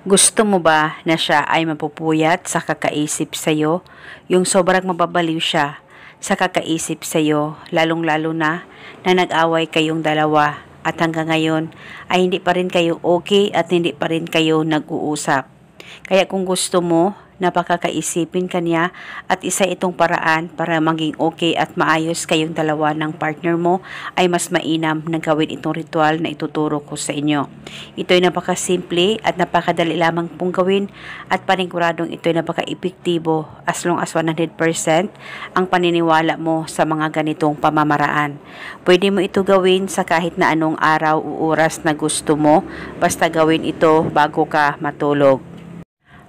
Gusto mo ba na siya ay mapupuyat sa kakaisip sa'yo? Yung sobrang mababaliw siya sa kakaisip sa'yo, lalong-lalo na nag-away kayong dalawa at hanggang ngayon ay hindi pa rin kayo okay at hindi pa rin kayo nag-uusap. Kaya kung gusto mo, napakakaisipin ka niya at isa itong paraan para maging okay at maayos kayong dalawa ng partner mo ay mas mainam na gawin itong ritual na ituturo ko sa inyo. Ito ay napakasimple at napakadali lamang pong gawin at paniguradong ito ay napaka-epektibo as long as 100% ang paniniwala mo sa mga ganitong pamamaraan. Pwede mo ito gawin sa kahit na anong araw o oras na gusto mo, basta gawin ito bago ka matulog.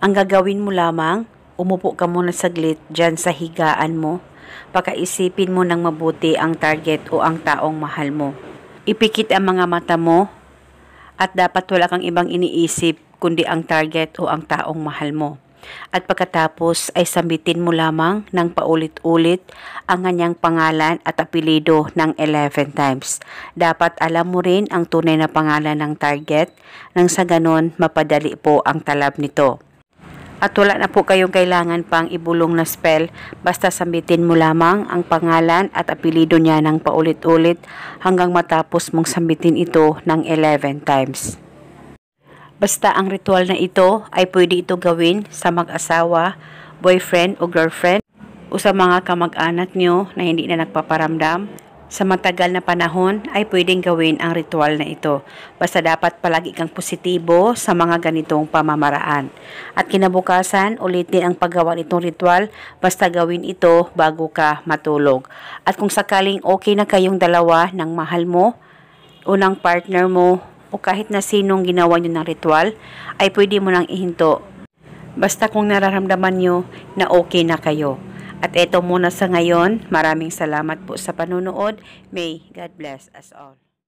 Ang gagawin mo lamang, umupo ka muna saglit dyan sa higaan mo. Pakaisipin mo ng mabuti ang target o ang taong mahal mo. Ipikit ang mga mata mo at dapat wala kang ibang iniisip kundi ang target o ang taong mahal mo. At pagkatapos ay sambitin mo lamang ng paulit-ulit ang kanyang pangalan at apelido ng 11 times. Dapat alam mo rin ang tunay na pangalan ng target nang sa ganon mapadali po ang talab nito. At wala na po kayong kailangan pang ibulong na spell, basta sambitin mo lamang ang pangalan at apelido niya ng paulit-ulit hanggang matapos mong sambitin ito ng 11 times. Basta ang ritual na ito ay pwede ito gawin sa mag-asawa, boyfriend o girlfriend o sa mga kamag-anak nyo na hindi na nagpaparamdam. Sa matagal na panahon ay pwedeng gawin ang ritual na ito. Basta dapat palagi kang positibo sa mga ganitong pamamaraan. At kinabukasan, ulitin ang paggawa nitong ritual, basta gawin ito bago ka matulog. At kung sakaling okay na kayong dalawa ng mahal mo, o ng partner mo, o kahit na sinong ginawa nyo ng ritual, ay pwede mo nang ihinto. Basta kung nararamdaman nyo na okay na kayo. At eto muna sa ngayon, maraming salamat po sa panunood. May God bless us all.